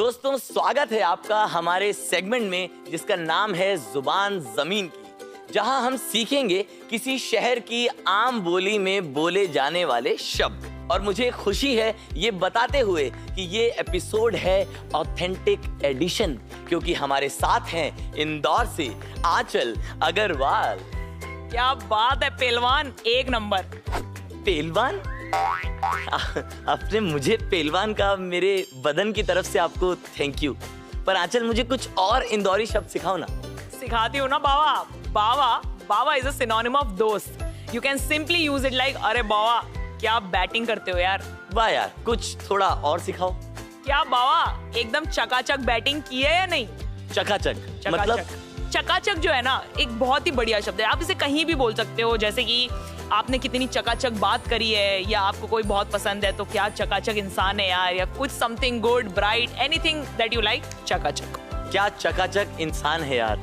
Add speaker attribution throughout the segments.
Speaker 1: दोस्तों, स्वागत है आपका हमारे सेगमेंट में जिसका नाम है जुबान जमीन की, जहां हम सीखेंगे किसी शहर की आम बोली में बोले जाने वाले शब्द। और मुझे खुशी है ये बताते हुए कि ये एपिसोड है ऑथेंटिक एडिशन, क्योंकि हमारे साथ हैं इंदौर से आंचल अग्रवाल।
Speaker 2: क्या बात है पहलवान, एक नंबर।
Speaker 1: पहलवान? आपने मुझे पहलवान का मेरे बदन की तरफ से आपको थैंक यू। पर आंचल, मुझे कुछ और इंदौरी शब्द सिखाओ ना।
Speaker 2: सिखाती हूँ ना बावा। बावा बावा इज अ सिनोनिम ऑफ दोस्त। You can simply use it like अरे बावा क्या बैटिंग करते हो यार।
Speaker 1: वाह यार, कुछ थोड़ा और सिखाओ।
Speaker 2: क्या बावा एकदम चकाचक बैटिंग की है या नहीं?
Speaker 1: चकाचक मतलब?
Speaker 2: चकाचक जो है ना, एक बहुत ही बढ़िया शब्द है। आप इसे कहीं भी बोल सकते हो, जैसे कि आपने कितनी चकाचक बात करी है, या आपको कोई बहुत पसंद है तो क्या चकाचक इंसान है यार, या कुछ something good bright, anything that you like. चकाचक।
Speaker 1: क्या चकाचक इंसान है यार,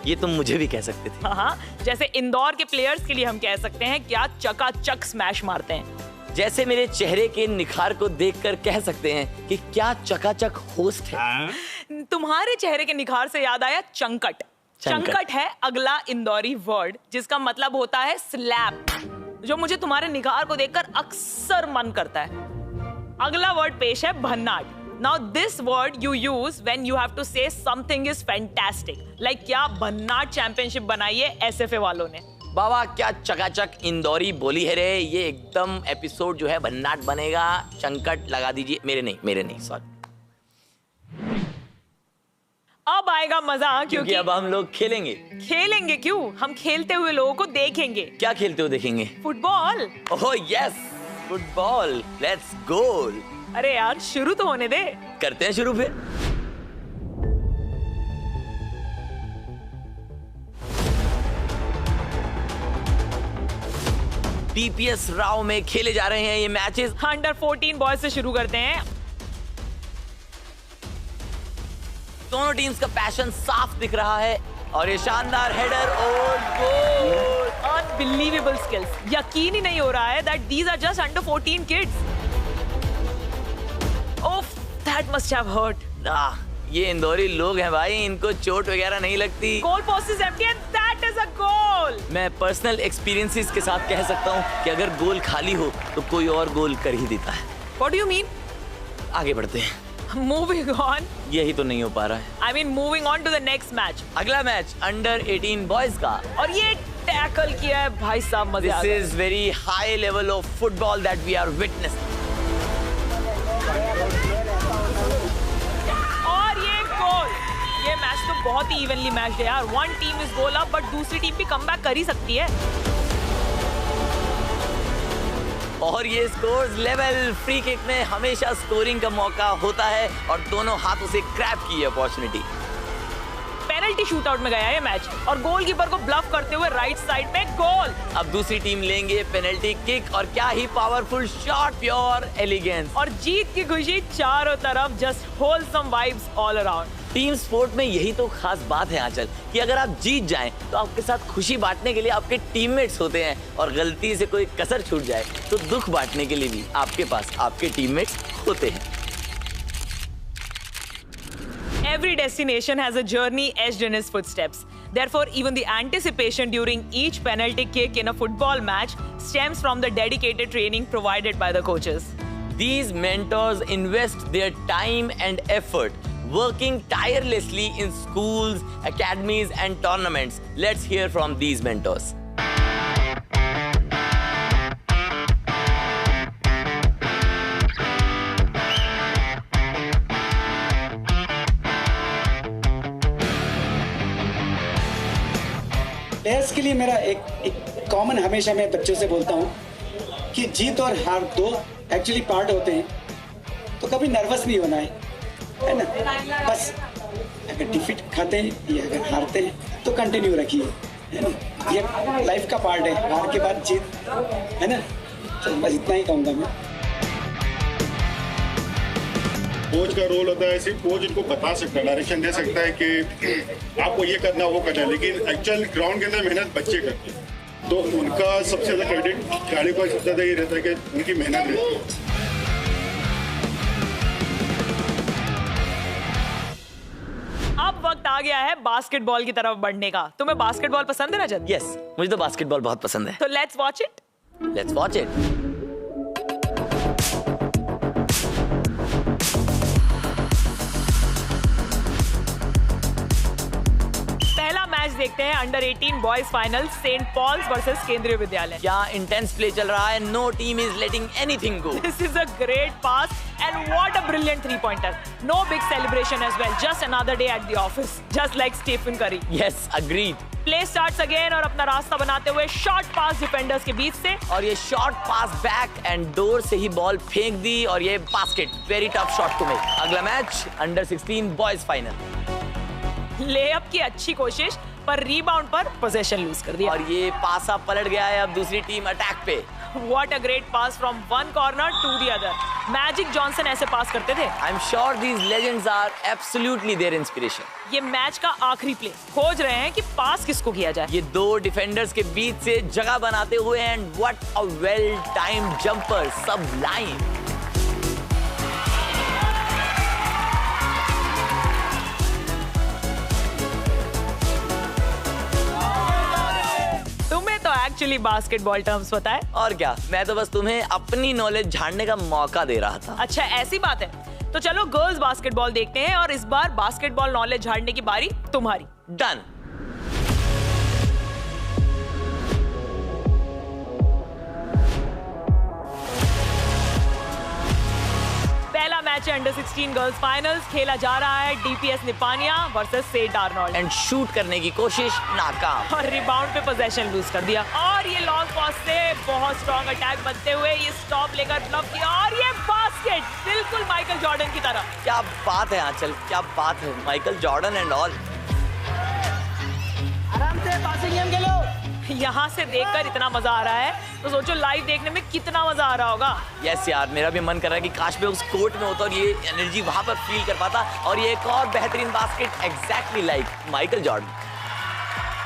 Speaker 1: ये तुम मुझे भी कह सकते थे।
Speaker 2: हाँ, जैसे इंदौर के प्लेयर्स के लिए हम कह सकते हैं क्या चकाचक स्मैश मारते हैं।
Speaker 1: जैसे मेरे चेहरे के निखार को देखकर कह सकते हैं कि क्या चकाचक होस्ट है।
Speaker 2: तुम्हारे चेहरे के निखार से याद आया चंकट। चंकट है अगला इंदौरी वर्ड जिसका मतलब होता है स्लैप, जो मुझे तुम्हारे निखार को देखकर अक्सर मन करता है। अगला वर्ड पेश है भन्नाट। Now this word you use when you have to say something is fantastic. Like क्या भन्नाट चैंपियनशिप बनाई है एसएफए वालों ने।
Speaker 1: बाबा क्या चकाचक इंदौरी बोली है रे, ये एकदम एपिसोड जो है भन्नाट बनेगा। चंकट लगा दीजिए। मेरे नहीं सॉरी।
Speaker 2: अब आएगा मजा, क्योंकि
Speaker 1: अब हम लोग खेलेंगे।
Speaker 2: खेलेंगे क्यों, हम खेलते हुए लोगों को देखेंगे।
Speaker 1: क्या खेलते हो देखेंगे?
Speaker 2: Football.
Speaker 1: Oh yes, football, let's goal.
Speaker 2: अरे यार शुरू तो होने दे।
Speaker 1: करते हैं शुरू फिर। टीपीएस राव में खेले जा रहे हैं ये मैचेस।
Speaker 2: अंडर 14 बॉयज से शुरू करते हैं।
Speaker 1: दोनों टीम्स का पैशन साफ दिख रहा है और ये शानदार हेडर और गोल।
Speaker 2: Unbelievable skills. यकीन ही नहीं हो रहा है that these are just under 14 kids. Oof, that must have hurt.
Speaker 1: ये इंदौरी लोग हैं भाई, इनको चोट वगैरह नहीं लगती।
Speaker 2: Goal post is empty and that is a goal.
Speaker 1: मैं पर्सनल एक्सपीरियंसेस के साथ कह सकता हूँ कि अगर गोल खाली हो तो कोई और गोल कर ही देता है।
Speaker 2: What do you mean?
Speaker 1: आगे बढ़ते हैं।
Speaker 2: Moving on.
Speaker 1: यही तो नहीं हो पा रहा है।
Speaker 2: I mean moving on to the next match.
Speaker 1: अगला मैच अंडर 18 बॉयज का, और
Speaker 2: ये टैकल किया है भाई साहब, मजे आ गए।
Speaker 1: This is very high level of football that we are witnessing.
Speaker 2: और ये गोल। ये मैच तो बहुत ही इवनली मैच्ड है यार। One team is goal up, but दूसरी टीम भी कमबैक कर ही सकती है।
Speaker 1: और ये स्कोर्स लेवल। फ्री किक में हमेशा स्कोरिंग का मौका होता है और दोनों हाथों से ग्रैब की अपॉर्चुनिटी।
Speaker 2: पेनल्टी शूटआउट में गया ये मैच, और गोलकीपर को ब्लफ करते हुए राइट साइड में गोल।
Speaker 1: अब दूसरी टीम लेंगे पेनल्टी किक, और क्या ही पावरफुल शॉट, प्योर एलिगेंस।
Speaker 2: और जीत की खुशी चारों तरफ, just wholesome vibes all around.
Speaker 1: Team sport में यही तो खास बात है आंचल, कि अगर आप जीत जाएं तो आपके साथ खुशी बांटने के लिए आपके टीममेट्स होते हैं, और गलती से कोई कसर छूट जाए तो दुख बांटने के लिए भी आपके पास आपके टीममेट्स होते हैं।
Speaker 2: Every destination has a journey etched in its footsteps. Therefore, even the anticipation during each penalty kick in a football match stems from the dedicated training provided by the coaches.
Speaker 1: These mentors invest their time and effort, working tirelessly in schools, academies, and tournaments. Let's hear from these mentors.
Speaker 3: Players के लिए मेरा एक common हमेशा मैं बच्चों से बोलता हूँ कि जीत और हार दो एक्चुअली पार्ट होते हैं, तो कभी नर्वस नहीं होना है ना। बस अगर डिफीट खाते हैं या अगर हारते हैं तो कंटिन्यू रखिए, है ना। ये लाइफ का पार्ट है, हार के बाद जीत, है ना। तो बस इतना ही कहूँगा मैं।
Speaker 4: कोच का रोल होता है, सिर्फ कोच इनको बता सकता है, डायरेक्शन दे सकता है कि आपको ये करना वो करना है, लेकिन एक्चुअल ग्राउंड के अंदर मेहनत बच्चे करते हैं। तो उनका सबसे ज़्यादा क्रेडिट खिलाड़ी को सबसे ज़्यादा ये रहता है कि उनकी मेहनत रहती है।
Speaker 2: गया है बास्केटबॉल की तरफ बढ़ने का। तुम्हें बास्केटबॉल पसंद है रजत?
Speaker 1: यस, मुझे तो बास्केटबॉल बहुत पसंद है।
Speaker 2: तो let's watch it.
Speaker 1: Let's watch it.
Speaker 2: पहला मैच देखते हैं under 18 boys final, Saint Paul's versus Kendriya Vidyalaya.
Speaker 1: क्या इंटेंस प्ले चल रहा है। No team is letting anything go.
Speaker 2: This is a great pass and what a brilliant three-pointer. No big celebration as well. Just another day at the office. Just like Stephen Curry.
Speaker 1: Yes, agreed.
Speaker 2: Play starts again और अपना रास्ता बनाते हुए short पास defenders के बीच से।
Speaker 1: और ये short pass back and door से ही बॉल फेंक दी और ये basket. Very tough shot to make. अगला match under 16 boys final.
Speaker 2: Layup की अच्छी कोशिश पर रीबाउंड पर पोजीशन लूज कर दिया।
Speaker 1: और ये पासा पलट गया है अब दूसरी टीम अटैक पे।
Speaker 2: What a great pass from one corner to the other. Magic Johnson ऐसे पास करते थे।
Speaker 1: I am sure these legends are absolutely their inspiration.
Speaker 2: ये मैच का आखिरी प्ले खोज रहे हैं कि पास किसको किया जाए।
Speaker 1: ये दो डिफेंडर्स के बीच से जगह बनाते हुए and what a well timed jumper, सबलाइन।
Speaker 2: Actually basketball terms पता है।
Speaker 1: और क्या, मैं तो बस तुम्हें अपनी नॉलेज झाड़ने का मौका दे रहा था।
Speaker 2: अच्छा ऐसी बात है, तो चलो गर्ल्स बास्केटबॉल देखते हैं और इस बार बास्केटबॉल नॉलेज झाड़ने की बारी तुम्हारी।
Speaker 1: डन।
Speaker 2: पहला मैच है अंडर 16 गर्ल्स फाइनल्स, खेला जा रहा है DPS Nipania versus Saint Arnold.
Speaker 1: And shoot करने की कोशिश नाकाम
Speaker 2: और रिबाउंड पे पोजीशन लूज कर दिया। और ये लॉन्ग पास से बहुत स्ट्रॉन्ग अटैक बनते हुए ये स्टॉप लेकर ब्लॉक किया और ये बास्केट, बिल्कुल माइकल जॉर्डन की तरह।
Speaker 1: क्या बात है आंचल, क्या बात है। Michael Jordan and all.
Speaker 3: आराम से पासिंग गेम खेलो।
Speaker 2: यहाँ से देखकर इतना मजा आ रहा है तो सोचो लाइव देखने में कितना मजा आ रहा होगा।
Speaker 1: यस यार, मेरा भी मन कर रहा है कि काश मैं उस कोर्ट में होता और ये एनर्जी वहां पर फील कर पाता। और ये एक और बेहतरीन basket, exactly like Michael Jordan.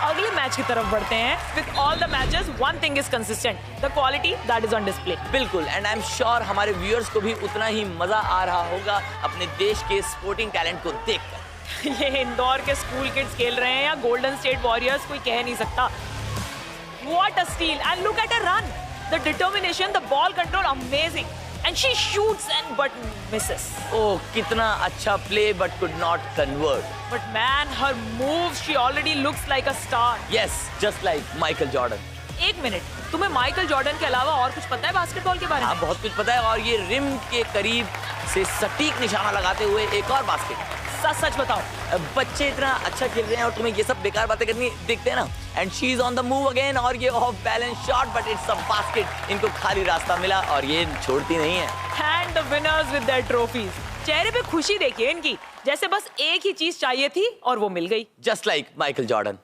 Speaker 2: अगले मैच की तरफ बढ़ते हैं। With all the matches one thing is consistent, the quality that is on display.
Speaker 1: बिल्कुल, एंड आई एम श्योर हमारे व्यूअर्स को भी उतना ही मजा आ रहा होगा अपने देश के स्पोर्टिंग टैलेंट को देखकर।
Speaker 2: ये इंदौर के स्कूल किड्स खेल रहे हैं या गोल्डन स्टेट वॉरियर्स, कोई कह नहीं सकता। What a steal and look at her run. The determination, the ball control, amazing. And she shoots and but misses.
Speaker 1: ओह, कितना अच्छा play but could not convert.
Speaker 2: But man, her moves, she already looks like a star.
Speaker 1: Yes, just like Michael Jordan.
Speaker 2: एक minute, तुम्हें Michael Jordan के अलावा और कुछ पता है बास्केटबॉल के बारे में?
Speaker 1: हाँ, बहुत कुछ पता है। और ये रिम के करीब से सटीक निशाना लगाते हुए एक और बास्केट।
Speaker 2: सच सच बताओ।
Speaker 1: बच्चे इतना अच्छा खेल रहे हैं और तुम्हें ये सब बेकार बातें करनी दिखते हैं ना। And she is on the move again और ये of balance shot but it's a basket. इनको खाली रास्ता मिला और ये छोड़ती नहीं है।
Speaker 2: And the winners with their trophies. चेहरे पे खुशी देखिए इनकी, जैसे बस एक ही चीज चाहिए थी और वो मिल गई।
Speaker 1: Just like Michael Jordan.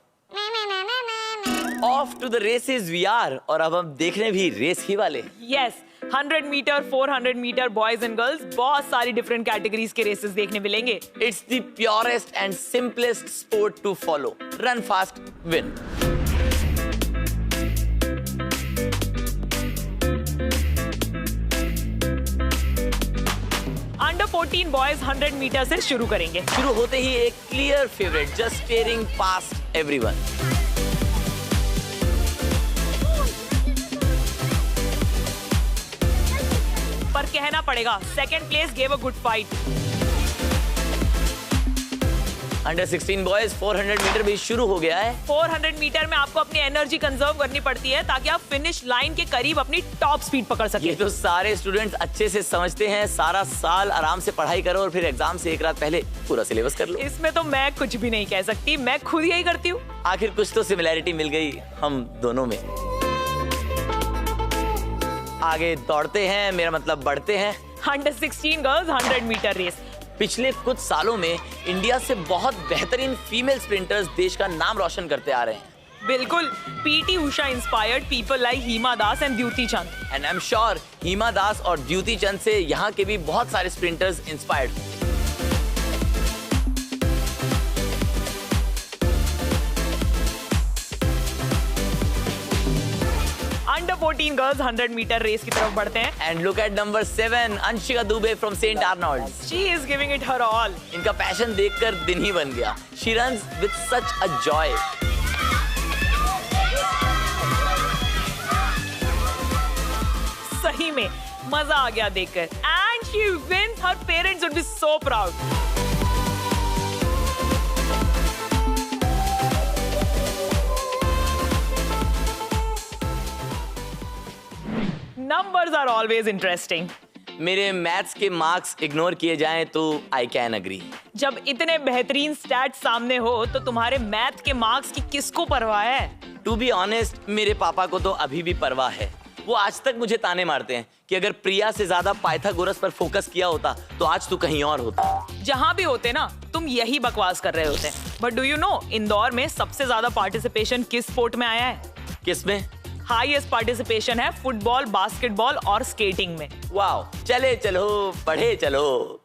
Speaker 1: Off to the races we are. और अब हम देखने भी रेस ही वाले।
Speaker 2: Yes, 100 metre, 400 metre boys and girls, बहुत सारी डिफरेंट कैटेगरीज के रेसेस देखने मिलेंगे।
Speaker 1: It's the purest and simplest sport to follow. Run fast, win.
Speaker 2: Under 14 boys 100 metre से शुरू करेंगे।
Speaker 1: शुरू होते ही एक clear favourite, just staring past everyone.
Speaker 2: पर कहना पड़ेगा second place gave a good fight.
Speaker 1: Under 16 boys 400 metre भी शुरू हो गया है।
Speaker 2: 400 मीटर में आपको अपनी एनर्जी कंजर्व करनी पड़ती है ताकि आप फिनिश लाइन के करीब अपनी टॉप स्पीड पकड़ सके।
Speaker 1: ये तो सारे स्टूडेंट्स अच्छे से समझते हैं। सारा साल आराम से पढ़ाई करो और फिर एग्जाम से एक रात पहले पूरा सिलेबस कर लो।
Speaker 2: इसमें तो मैं कुछ भी नहीं कह सकती, मैं खुद यही करती हूँ।
Speaker 1: आखिर कुछ तो सिमिलैरिटी मिल गई हम दोनों में। आगे दौड़ते हैं, मेरा मतलब बढ़ते हैं।
Speaker 2: Under 16 girls 100 metre race.
Speaker 1: पिछले कुछ सालों में इंडिया से बहुत बेहतरीन फीमेल स्प्रिंटर्स देश का नाम रोशन करते आ रहे हैं।
Speaker 2: बिल्कुल, PT Usha inspired people like Hima Das and Dutee Chand.
Speaker 1: And I am sure Hima Das और द्युति चंद से यहाँ के भी बहुत सारे sprinters inspired.
Speaker 2: Under 14 girls 100 metre race की तरफ बढ़ते हैं।
Speaker 1: And look at number 7, Anshika Dubey from Saint Arnold.
Speaker 2: She is giving it her all.
Speaker 1: इनका पैशन देखकर दिन ही बन गया। She runs with such a Joy.
Speaker 2: सही में मजा आ गया देखकर। And she wins, her parents would be so proud. Numbers are always interesting.
Speaker 1: मेरे मैथ्स के मार्क्स इग्नोर किए जाएं तो आई कैन अग्री।
Speaker 2: जब इतने बेहतरीन स्टैट्स सामने हो तो तुम्हारे मैथ के मार्क्स की किसको परवाह है?
Speaker 1: टू बी ऑनेस्ट, मेरे पापा को तो अभी भी परवाह है। वो आज तक मुझे ताने मारते हैं कि अगर प्रिया से ज्यादा पाइथागोरस पर फोकस किया होता तो आज तू कहीं और होता।
Speaker 2: जहाँ भी होते ना, तुम यही बकवास कर रहे होते। But do you know, Indore में सबसे ज्यादा पार्टिसिपेशन किस स्पोर्ट में आया है?
Speaker 1: किसमें?
Speaker 2: हाईएस्ट पार्टिसिपेशन है फुटबॉल, बास्केटबॉल और स्केटिंग में।
Speaker 1: वाओ, चले चलो, पढ़े चलो।